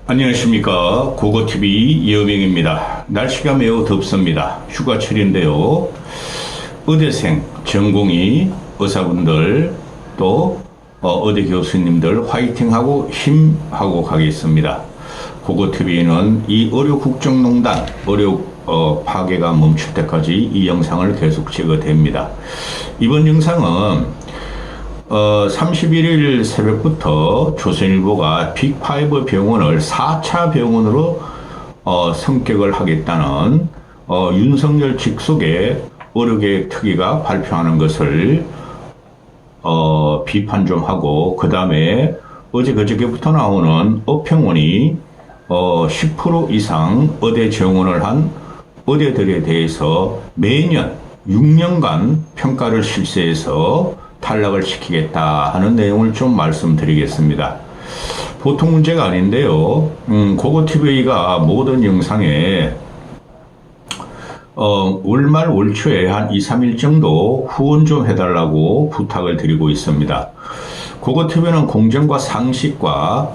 안녕하십니까. 고고TV 이여병입니다. 날씨가 매우 덥습니다. 휴가철인데요. 의대생, 전공의, 의사분들 또 의대 교수님들 화이팅하고 힘하고 가겠습니다. 고고TV는 이 의료 국정농단, 의료 파괴가 멈출 때까지 이 영상을 계속 찍어댑니다. 이번 영상은 31일 새벽부터 조선일보가 빅5 병원을 4차 병원으로 성격을 하겠다는 윤석열 직속의 의료계획 특위가 발표하는 것을 비판 좀 하고, 그 다음에 어제 그저께부터 나오는 의평원이 10% 이상 의대 정원을 한 의대들에 대해서 매년 6년간 평가를 실시해서 탈락을 시키겠다 하는 내용을 좀 말씀드리겠습니다. 보통 문제가 아닌데요. 고고TV가 모든 영상에 월말 월초에 한 2, 3일 정도 후원 좀 해달라고 부탁을 드리고 있습니다. 고고TV는 공정과 상식과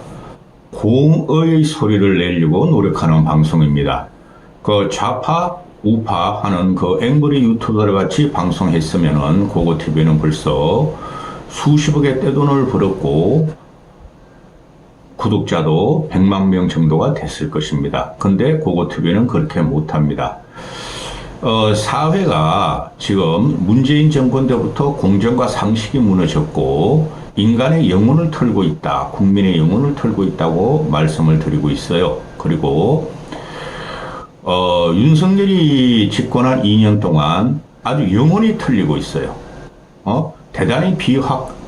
공의의 소리를 내려고 노력하는 방송입니다. 그 좌파 우파 하는 그 앵그리 유튜버 같이 방송했으면은 고고TV는 벌써 수십억의 떼돈을 벌었고 구독자도 100만 명 정도가 됐을 것입니다. 근데 고고TV는 그렇게 못합니다. 사회가 지금 문재인 정권 때부터 공정과 상식이 무너졌고 인간의 영혼을 털고 있다, 국민의 영혼을 털고 있다고 말씀을 드리고 있어요. 그리고 윤석열이 집권한 2년 동안 아주 영혼이 틀리고 있어요. 대단히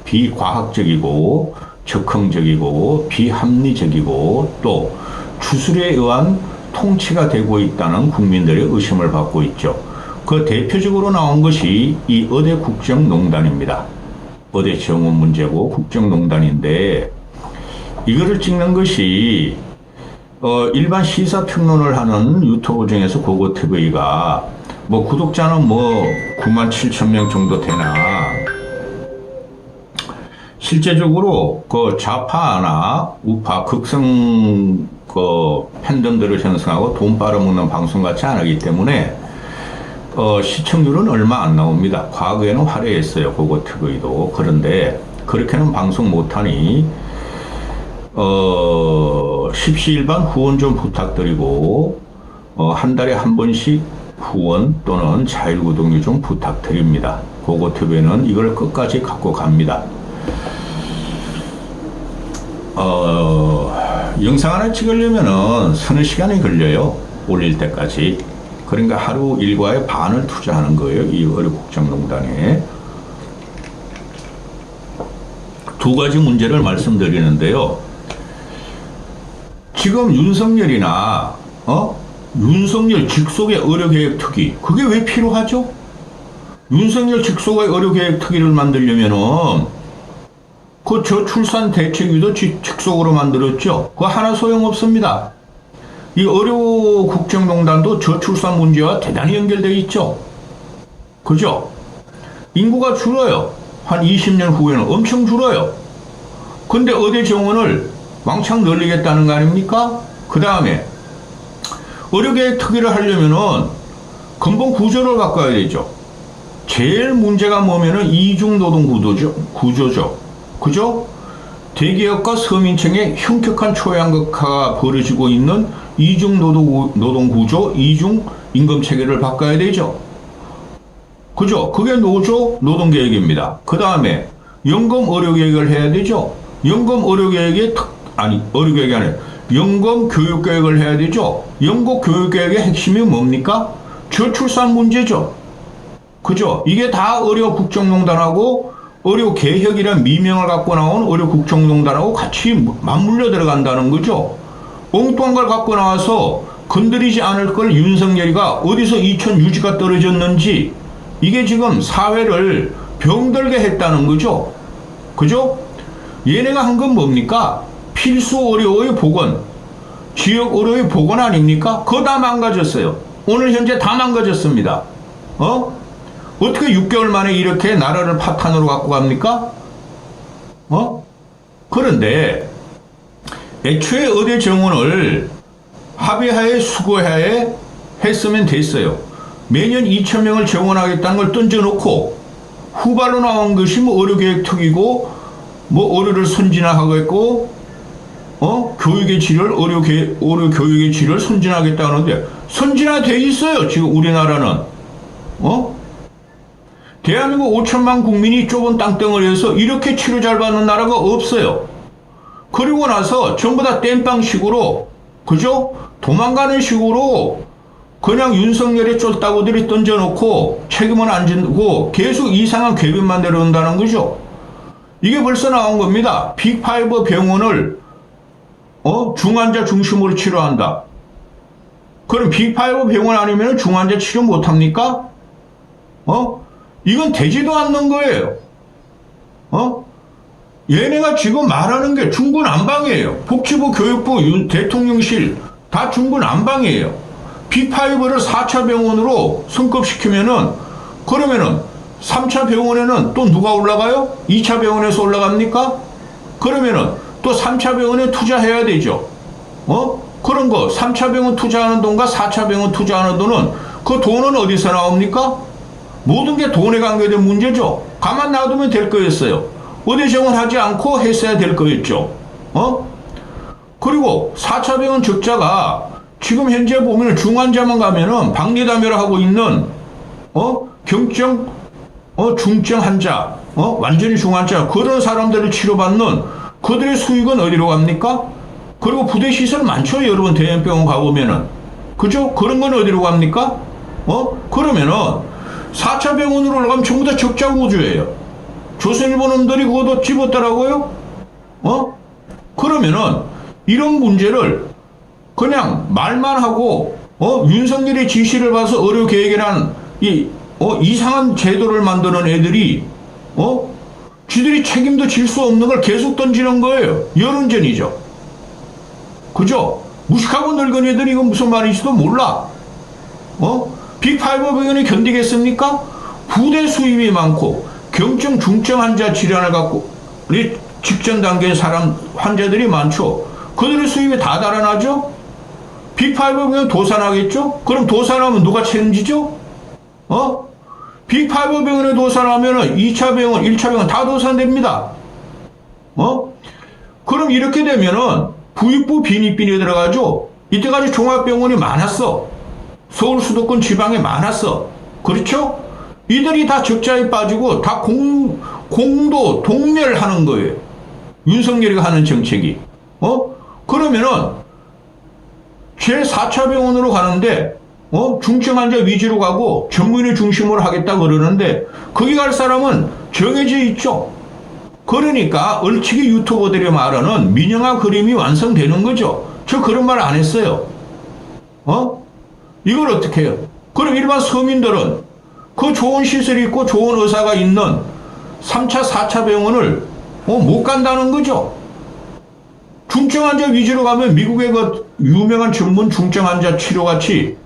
비과학적이고 적흥적이고 비합리적이고 또 주술에 의한 통치가 되고 있다는 국민들의 의심을 받고 있죠. 그 대표적으로 나온 것이 이 의대 국정농단입니다. 의대 정원 문제고 국정농단인데, 이거를 찍는 것이 일반 시사평론을 하는 유튜브 중에서 고고TV가 뭐 구독자는 뭐 9만 7천 명 정도 되나, 실제적으로 그 좌파나 우파 극성 그 팬덤들을 형성하고 돈 빨아먹는 방송 같이 안 하기 때문에 시청률은 얼마 안 나옵니다. 과거에는 화려했어요, 고고TV도. 그런데 그렇게는 방송 못하니 십시일반 후원 좀 부탁드리고 한 달에 한 번씩 후원 또는 자율구독료 좀 부탁드립니다. 고고TV는 이걸 끝까지 갖고 갑니다. 영상 하나 찍으려면은 서너 시간이 걸려요. 올릴 때까지. 그러니까 하루 일과의 반을 투자하는 거예요. 이 의료국정농단에. 두 가지 문제를 말씀드리는데요. 지금 윤석열이나 윤석열 직속의 의료계획 특위, 그게 왜 필요하죠? 윤석열 직속의 의료계획 특위를 만들려면은 그 저출산 대책위도 직속으로 만들었죠. 그거 하나 소용없습니다. 이 의료 국정농단도 저출산 문제와 대단히 연결되어 있죠. 그죠? 인구가 줄어요. 한 20년 후에는 엄청 줄어요. 근데 의대 정원을 왕창 늘리겠다는 거 아닙니까? 그 다음에 의료계획 특위를 하려면은 근본 구조를 바꿔야 되죠. 제일 문제가 뭐면은 이중노동 구조죠. 그죠? 대기업과 서민층의 현격한 초양극화가 벌어지고 있는 이중노동 구조, 이중 임금 체계를 바꿔야 되죠. 그죠? 그게 노조 노동계획입니다. 그 다음에 연금 의료계획을 해야 되죠. 연금 의료계획이 의료계획이 아니라 연금 교육계획을 해야 되죠. 연금 교육계획의 핵심이 뭡니까? 저출산 문제죠. 그죠? 이게 다 의료 국정농단하고 의료 개혁이란 미명을 갖고 나온 의료 국정농단하고 같이 맞물려 들어간다는 거죠. 엉뚱한 걸 갖고 나와서 건드리지 않을 걸 윤석열이가 어디서 이천 유지가 떨어졌는지, 이게 지금 사회를 병들게 했다는 거죠. 그죠? 얘네가 한 건 뭡니까? 필수 의료의 복원, 지역 의료의 복원 아닙니까? 그거 다 망가졌어요. 오늘 현재 다 망가졌습니다. 어떻게 6개월 만에 이렇게 나라를 파탄으로 갖고 갑니까? 그런데 애초에 의대 정원을 합의하에 수거하에 했으면 됐어요. 매년 2,000명을 정원하겠다는 걸 던져놓고 후발로 나온 것이 뭐 의료계획 특이고 뭐 의료를 선진화하겠고 교육의 질을 의료 교육의 질을 선진하겠다 하는데 선진화돼 있어요. 지금 우리나라는 대한민국 5천만 국민이 좁은 땅덩어리에서 이렇게 치료 잘 받는 나라가 없어요. 그리고 나서 전부 다 땜빵식으로 그죠? 도망가는 식으로 그냥 윤석열의 쫄따구들이 던져놓고 책임은 안 지고 계속 이상한 궤변만 내려온다는 거죠. 이게 벌써 나온 겁니다. 빅5 병원을 중환자 중심으로 치료한다. 그럼 빅5 병원 아니면 중환자 치료 못합니까? 이건 되지도 않는 거예요. 얘네가 지금 말하는 게 중구난방이에요. 복지부, 교육부, 대통령실 다 중구난방이에요. 빅5를 4차 병원으로 승급시키면은 그러면은 3차 병원에는 또 누가 올라가요? 2차 병원에서 올라갑니까? 그러면은 또 3차 병원에 투자해야 되죠. 그런 거 3차 병원 투자하는 돈과 4차 병원 투자하는 돈은 그 돈은 어디서 나옵니까? 모든 게 돈에 관계된 문제죠. 가만 놔두면 될 거였어요. 의대 정원하지 않고 했어야 될 거였죠. 그리고 4차 병원 적자가 지금 현재 보면 중환자만 가면은 박리담회를 하고 있는 경증 중증 환자 완전히 중환자 그런 사람들을 치료받는 그들의 수익은 어디로 갑니까? 그리고 부대 시설 많죠. 여러분 대형병원 가보면은 그죠? 그런 건 어디로 갑니까? 그러면은 4차 병원으로 올라가면 전부 다 적자 구조예요. 조선일보 놈들이 그것도 집었더라고요. 그러면은 이런 문제를 그냥 말만 하고 윤석열의 지시를 봐서 의료 계획이란 이상한 제도를 만드는 애들이 지들이 책임도 질 수 없는 걸 계속 던지는 거예요. 여론전이죠. 그죠? 무식하고 늙은 애들이 이건 무슨 말인지도 몰라. 빅5 병원이 견디겠습니까? 부대 수입이 많고 경증 중증 환자 질환을 갖고 직전 단계의 환자들이 많죠. 그들의 수입이 다 달아나죠? 빅5 병원 도산하겠죠? 그럼 도산하면 누가 책임지죠? 빅5 병원에 도산하면 2차 병원, 1차 병원 다 도산됩니다. 그럼 이렇게 되면은 부익부 빈익빈이 들어가죠? 이때까지 종합병원이 많았어. 서울 수도권 지방에 많았어. 그렇죠? 이들이 다 적자에 빠지고 다 공도 동멸하는 거예요. 윤석열이가 하는 정책이. 그러면은 제4차 병원으로 가는데 중증 환자 위주로 가고 전문의 중심으로 하겠다 그러는데 거기 갈 사람은 정해져 있죠. 그러니까 얼치기 유튜버들이 말하는 민영화 그림이 완성되는 거죠. 저 그런 말 안 했어요. 이걸 어떻게 해요? 그럼 일반 서민들은 그 좋은 시설이 있고 좋은 의사가 있는 3차, 4차 병원을 못 간다는 거죠. 중증 환자 위주로 가면 미국의 그 유명한 전문 중증 환자 치료같이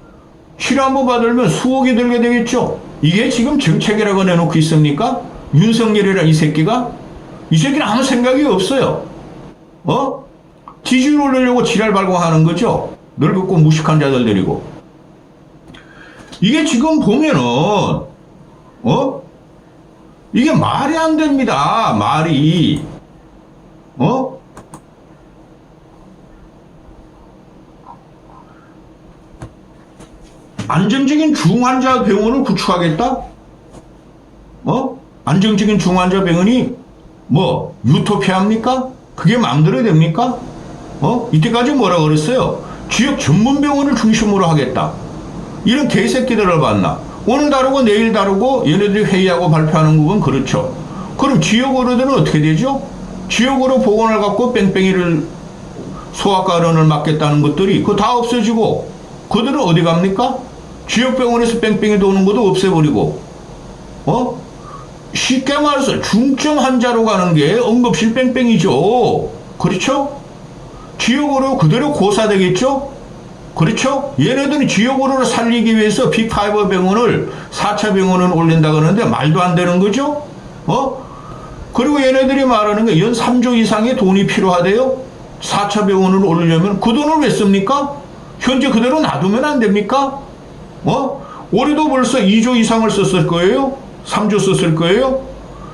치료 한번 받으면 수억이 들게 되겠죠. 이게 지금 정책이라고 내놓고 있습니까? 윤석열이란 이 새끼가? 이 새끼는 아무 생각이 없어요. 지지율 올리려고 지랄 발광하는 거죠. 늙었고 무식한 자들 데리고. 이게 지금 보면은 이게 말이 안 됩니다. 말이 안정적인 중환자 병원을 구축하겠다? 안정적인 중환자 병원이 뭐 유토피아입니까? 그게 마음대로 됩니까? 이때까지 뭐라 그랬어요? 지역 전문 병원을 중심으로 하겠다. 이런 개새끼들을 봤나? 오늘 다루고 내일 다루고 얘네들이 회의하고 발표하는 부분 그렇죠. 그럼 지역으로들은 어떻게 되죠? 지역으로 보건을 갖고 뺑뺑이를 소아과론을 맡겠다는 것들이 그거 다 없어지고 그들은 어디 갑니까? 지역병원에서 뺑뺑이 도는 것도 없애버리고 쉽게 말해서 중증 환자로 가는 게 응급실 뺑뺑이죠. 그렇죠? 지역으로 그대로 고사되겠죠? 그렇죠? 얘네들은 지역으로 살리기 위해서 빅5 병원을 4차 병원을 올린다 그러는데 말도 안 되는 거죠? 그리고 얘네들이 말하는 게 연 3조 이상의 돈이 필요하대요? 4차 병원을 오르려면 그 돈을 왜 씁니까? 현재 그대로 놔두면 안 됩니까? 올해도 벌써 2조 이상을 썼을 거예요? 3조 썼을 거예요?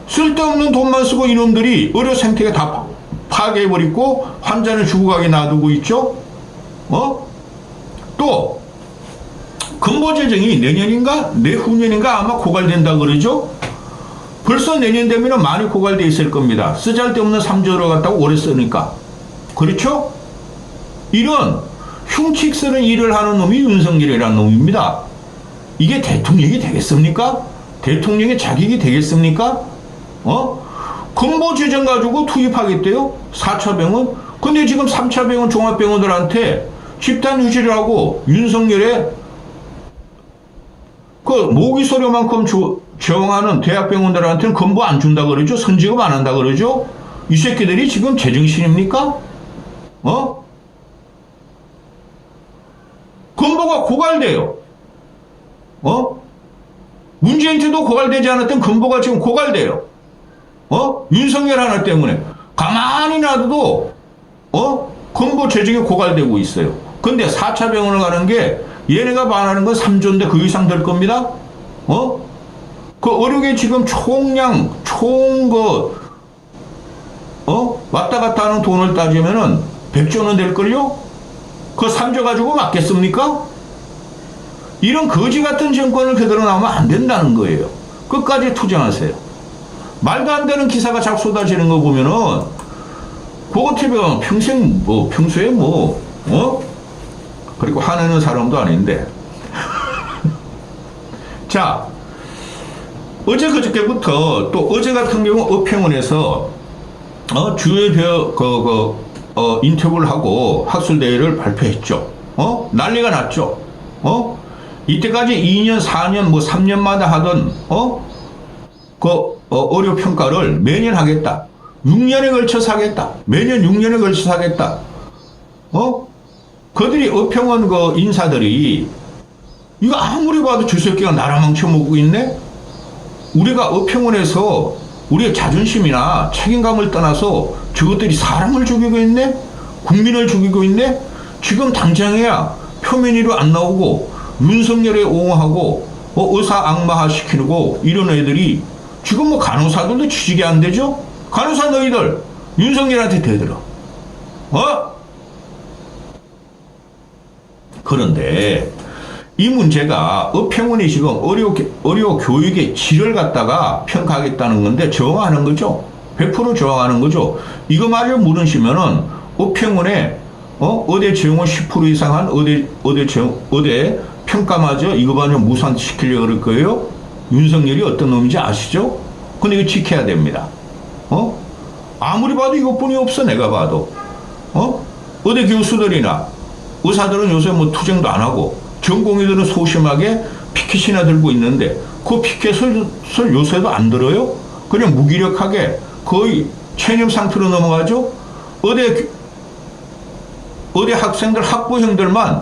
쓸데없는 돈만 쓰고 이놈들이 의료 생태계 다 파괴해버리고 환자는 죽어가게 놔두고 있죠? 또 근보 재정이 내년인가 내후년인가 아마 고갈된다 그러죠? 벌써 내년 되면 많이 고갈돼 있을 겁니다. 쓰잘데없는 3조를 갖다가 오래 쓰니까. 그렇죠? 이런 흉측 쓰는 일을 하는 놈이 윤석열이라는 놈입니다. 이게 대통령이 되겠습니까? 대통령의 자격이 되겠습니까? 근보 재정 가지고 투입하겠대요? 4차 병원? 근데 지금 3차 병원 종합병원들한테 집단 휴실을 하고 윤석열의 그 모기 소료만큼 제공하는 대학병원들한테는 근보 안 준다 그러죠? 선지급 안 한다 그러죠? 이 새끼들이 지금 제정신입니까? 근보가 고갈돼요. 문재인 때도 고갈되지 않았던 근보가 지금 고갈돼요. 윤석열 하나 때문에 가만히 놔둬도 근보 재정이 고갈되고 있어요. 근데 4차 병원을 가는 게 얘네가 말하는 건 3조인데 그 이상 될 겁니다. 그 의료계 지금 왔다 갔다 하는 돈을 따지면은 100조는 될걸요? 그 3조 가지고 맞겠습니까? 이런 거지 같은 정권을 그대로 나오면 안 된다는 거예요. 끝까지 투쟁하세요. 말도 안 되는 기사가 자꾸 쏟아지는 거 보면은, 그거 TV가 평생 평소에 그리고 화내는 사람도 아닌데. 자, 어제 그저께부터 또 어제 같은 경우 의평원에서 주요 인터뷰를 하고 학술대회를 발표했죠. 난리가 났죠. 이때까지 2년, 4년, 3년마다 하던 의료 평가를 매년 하겠다. 6년에 걸쳐서 하겠다. 매년 6년에 걸쳐서 하겠다. 그들이 의평원 인사들이 이거 아무리 봐도 저 새끼가 나라 망쳐먹고 있네? 우리가 의평원에서 우리의 자존심이나 책임감을 떠나서 저것들이 사람을 죽이고 있네? 국민을 죽이고 있네? 지금 당장에야 표면 위로 안 나오고 윤석열에 옹호하고 의사 악마화 시키고 이런 애들이 지금 간호사들도 취직이 안 되죠? 간호사 너희들 윤석열한테 대들어. 그런데 이 문제가 의평원이 지금 의료 교육의 질을 갖다가 평가하겠다는 건데 저항하는 거죠. 100% 저항하는 거죠. 이거마저 물으시면은 의평원에 의대 재용을 10% 이상 한 의대 평가마저 이거마저 무산시키려고 그럴 거예요. 윤석열이 어떤 놈인지 아시죠? 근데 이거 지켜야 됩니다. 아무리 봐도 이것뿐이 없어. 내가 봐도 의대 교수들이나 의사들은 요새 투쟁도 안 하고 전공의들은 소심하게 피켓이나 들고 있는데 그 피켓을 요새도 안 들어요? 그냥 무기력하게 거의 체념 상태로 넘어가죠? 의대 학생들, 학부형들만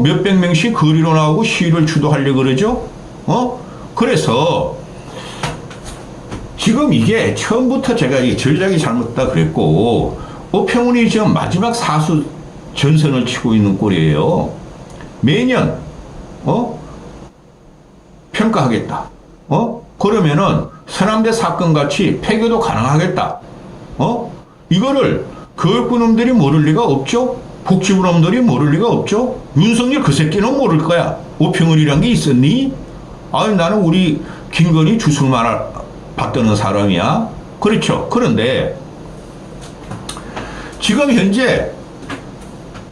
몇백 명씩 거리로 나오고 시위를 주도하려고 그러죠? 그래서 지금 이게 처음부터 제가 이 전략이 잘못됐다 그랬고 의평원이 지금 마지막 사수 전선을 치고 있는 꼴이에요. 매년 평가하겠다. 그러면은 서남대 사건 같이 폐교도 가능하겠다. 이거를 교육부 놈들이 모를 리가 없죠. 복지부 놈들이 모를 리가 없죠. 윤석열 그 새끼는 모를 거야. 의평원이란 게 있었니? 아니 나는 우리 김건희 주술만 받드는 사람이야. 그렇죠. 그런데 지금 현재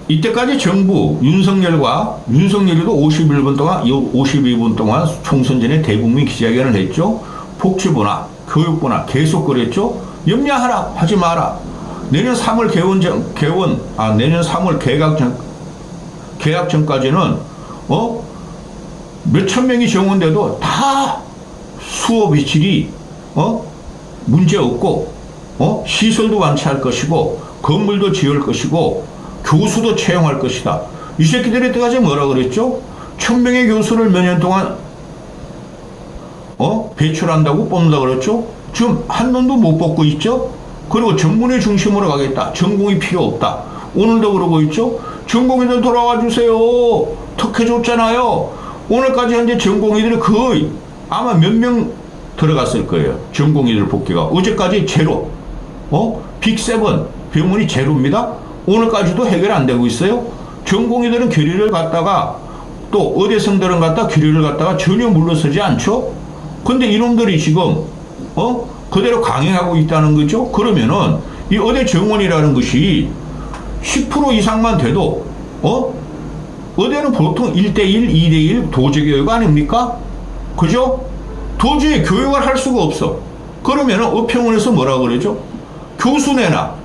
이때까지 정부 윤석열이도 52분 동안 총선 전에 대국민 기자회견을 했죠. 복지부나 교육부나 계속 그랬죠. 염려하라 하지 마라. 내년 3월 내년 3월 개학 전까지는 몇천 명이 정원돼도 다 수업의 질이 문제 없고 시설도 완치할 것이고 건물도 지을 것이고 교수도 채용할 것이다. 이 새끼들이 때까지 뭐라 그랬죠? 1000명의 교수를 몇 년 동안 배출한다고 뽑는다 그랬죠? 지금 한 놈도 못 뽑고 있죠? 그리고 전문의 중심으로 가겠다. 전공이 필요 없다. 오늘도 그러고 있죠. 전공의들 돌아와 주세요. 특혜 줬잖아요. 오늘까지 현재 전공의들이 거의 아마 몇 명 들어갔을 거예요. 전공의들 복귀가. 어제까지 제로. 빅7 병원이 제로입니다. 오늘까지도 해결 안 되고 있어요. 전공의들은 결의를 갖다가 또 의대생들은 갖다 결의를 갖다가 전혀 물러서지 않죠. 근데 이놈들이 지금 그대로 강행하고 있다는 거죠. 그러면은 이 의대 정원이라는 것이 10% 이상만 돼도 의대는 보통 1대1, 2대1 도제교육 아닙니까? 그죠? 도저히 교육을 할 수가 없어. 그러면은 의평원에서 뭐라 그러죠? 교수 내나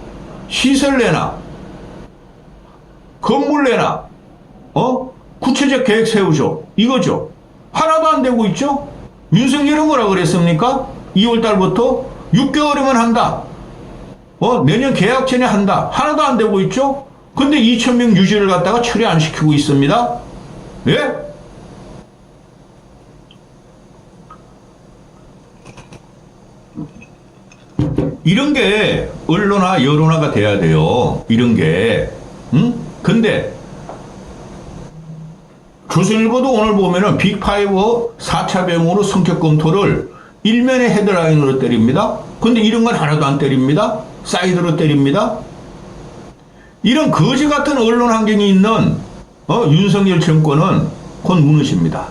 시설 내나 건물 내나 구체적 계획 세우죠. 이거죠. 하나도 안 되고 있죠. 윤석열은 뭐라 그랬습니까? 2월 달부터 6개월이면 한다. 내년 계약 전에 한다. 하나도 안 되고 있죠. 근데 2,000명 유지를 갖다가 처리 안 시키고 있습니다. 예? 이런 게 언론화 여론화가 돼야 돼요. 이런 게. 근데 조선일보도 오늘 보면은 빅5 4차 병으로 성격 검토를 일면에 헤드라인으로 때립니다. 근데 이런 건 하나도 안 때립니다. 사이드로 때립니다. 이런 거지 같은 언론 환경이 있는 윤석열 정권은 곧 무너집니다.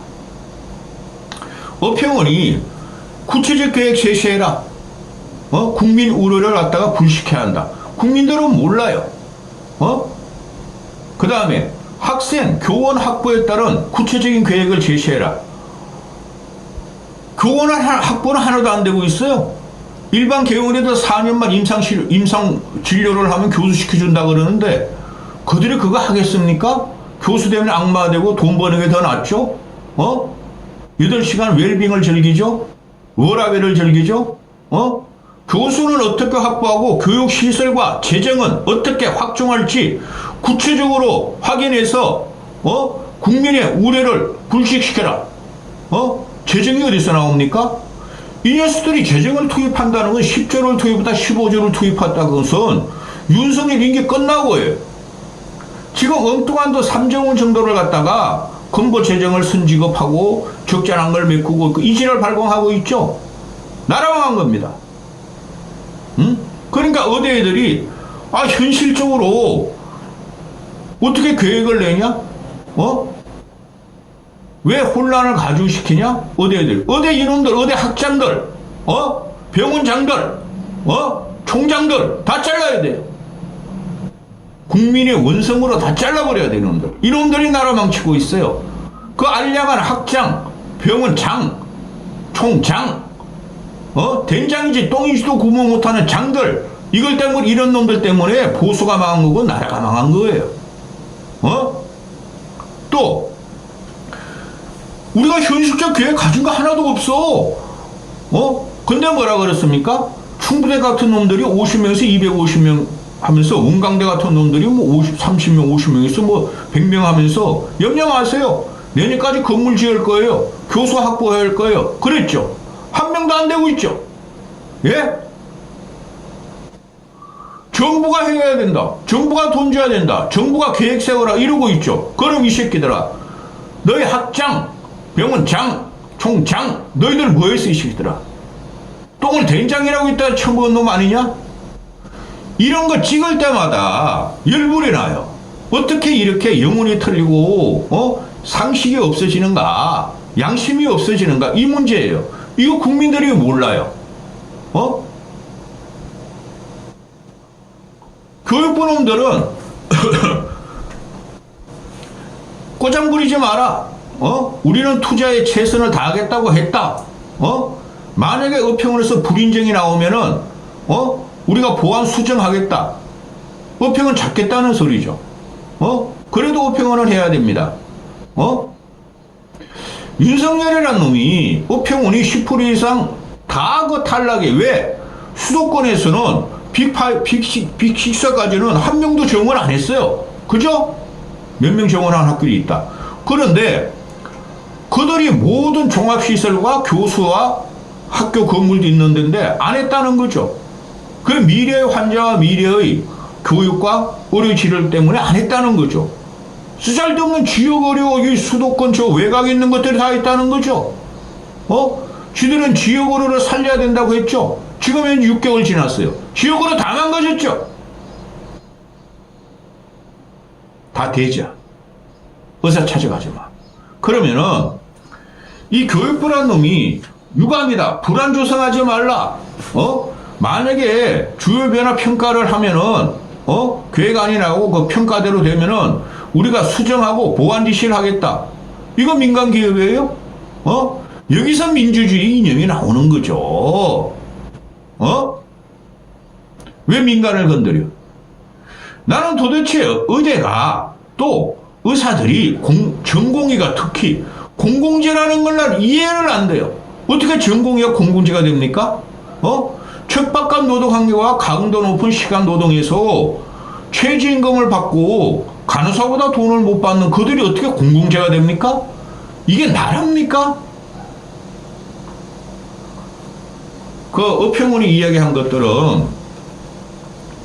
의평원이 구체적 계획 제시해라. 국민 우려를 갖다가 불식해야 한다. 국민들은 몰라요. 그 다음에 학생, 교원 확보에 따른 구체적인 계획을 제시해라. 교원 확보는 하나도 안 되고 있어요. 일반 개원에도 4년만 임상 진료를 하면 교수 시켜준다 그러는데 그들이 그거 하겠습니까? 교수 되면 악마되고 돈 버는 게 더 낫죠? 8시간 웰빙을 즐기죠? 워라벨을 즐기죠? 교수는 어떻게 확보하고 교육시설과 재정은 어떻게 확충할지 구체적으로 확인해서 국민의 우려를 불식시켜라. 재정이 어디서 나옵니까? 이 녀석들이 재정을 투입한다는 건 10조를 투입했다 15조를 투입했다는 것은 윤석열 임기 끝나고예요. 지금 엉뚱한 돈 3조 원 정도를 갖다가 건보 재정을 선지급하고 적절한 걸 메꾸고 이 지랄 발광하고 있죠. 나라망한 겁니다. 그러니까 의대 애들이 현실적으로 어떻게 계획을 내냐? 왜 혼란을 가중시키냐? 의대 애들, 의대 인원들, 의대 학장들, 병원장들, 총장들 다 잘라야 돼요. 국민의 원성으로 다 잘라버려야 돼, 이놈들. 이놈들이 나라 망치고 있어요. 그 알량한 학장, 병원장, 총장, 된장인지 똥인지도 구분 못하는 장들, 이걸 때문에 이런 놈들 때문에 보수가 망한 거고 나라가 망한 거예요. 또 우리가 현실적 계획 가진 거 하나도 없어. 근데 뭐라 그랬습니까? 충북대 같은 놈들이 50명에서 250명 하면서 원광대 같은 놈들이 30명, 50명에서 100명 하면서 염려 마세요. 내년까지 건물 지을 거예요. 교수 확보해야 할 거예요. 그랬죠. 한 명도 안 되고 있죠. 예? 정부가 해야 된다. 정부가 돈 줘야 된다. 정부가 계획 세워라 이러고 있죠. 그럼 이 새끼들아, 너희 학장, 병원장, 총장, 너희들 뭐 했어 이 새끼들아? 똥을 된장이라고 있다 처먹은 놈 아니냐? 이런 거 찍을 때마다 열불이 나요. 어떻게 이렇게 영혼이 틀리고 상식이 없어지는가, 양심이 없어지는가, 이 문제예요. 이거 국민들이 몰라요. 교육부 놈들은 꼬장 부리지 마라. 우리는 투자에 최선을 다하겠다고 했다. 만약에 의평원에서 불인정이 나오면은 우리가 보안 수정하겠다. 의평은 잡겠다는 소리죠. 그래도 의평원은 해야 됩니다. 윤석열이라는 놈이 의평원이 10% 이상 다 그 탈락에, 왜? 수도권에서는 빅6까지는 한 명도 정원 안 했어요. 그죠? 몇 명 정원한 학교이 있다. 그런데 그들이 모든 종합시설과 교수와 학교 건물도 있는 데인데 안 했다는 거죠. 그 미래의 환자와 미래의 교육과 의료 치료 때문에 안 했다는 거죠. 쓰잘데없는 지역 의료, 이 수도권 저 외곽에 있는 것들이 다 있다는 거죠. 쥐들은 지역 의료를 살려야 된다고 했죠. 지금은 6개월 지났어요. 지역 의료 다 망가졌죠. 다 대자. 의사 찾아가지 마. 그러면은 이 교육부란 놈이 유감이다. 불안 조성하지 말라. 만약에 주요 변화 평가를 하면은 계획안이 나오고 그 평가대로 되면은 우리가 수정하고 보완 지시를 하겠다. 이거 민간 기업이에요? 여기서 민주주의 이념이 나오는 거죠. 왜 민간을 건드려? 나는 도대체 의대가 또 의사들이 전공의가 특히 공공재라는 걸 난 이해를 안 돼요. 어떻게 전공의가 공공재가 됩니까? 척박한 노동 환경과 강도 높은 시간 노동에서 최저임금을 받고 간호사보다 돈을 못 받는 그들이 어떻게 공공재가 됩니까? 이게 나랍니까? 그 어평원이 이야기한 것들은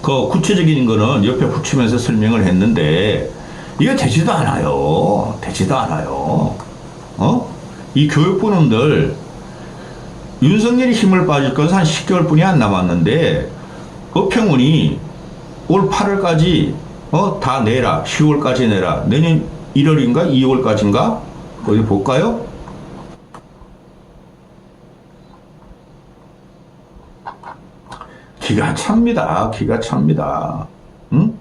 그 구체적인 거는 옆에 붙이면서 설명을 했는데 이거 되지도 않아요. 되지도 않아요. 이 교육부놈들 윤석열이 힘을 빠질 것은 한 10개월 뿐이 안 남았는데 어평원이 올 8월까지 다 내라. 10월까지 내라. 내년 1월인가 2월까지인가? 어디 볼까요? 기가 찹니다. 기가 찹니다. 응?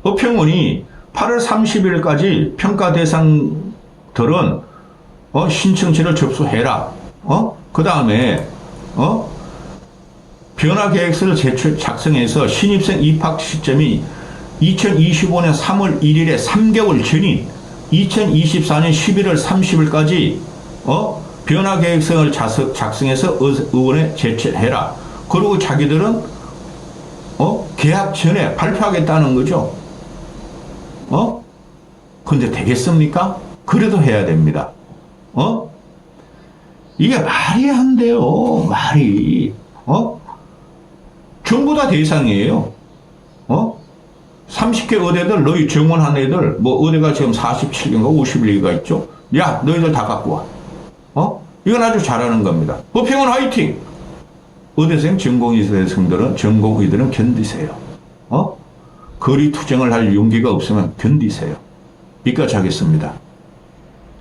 어평원이 8월 30일까지 평가 대상들은 신청지를 접수해라. 그 다음에 변화 계획서를 작성해서 신입생 입학 시점이 2025년 3월 1일에 3개월 전인 2024년 11월 30일까지 변화 계획서를 작성해서 의원에 제출해라. 그리고 자기들은 개학 전에 발표하겠다는 거죠. 근데 되겠습니까? 그래도 해야 됩니다. 이게 말이 안 돼요. 말이. 전부 다 대상이에요. 30개 의대들, 너희 정원한 애들, 뭐 의대가 지금 47개인가 51개가 있죠? 야, 너희들 다 갖고 와. 이건 아주 잘하는 겁니다. 어평원 화이팅! 의대생, 전공의대생들은, 전공의들은 견디세요. 거리 투쟁을 할 용기가 없으면 견디세요. 여기까지 하겠습니다.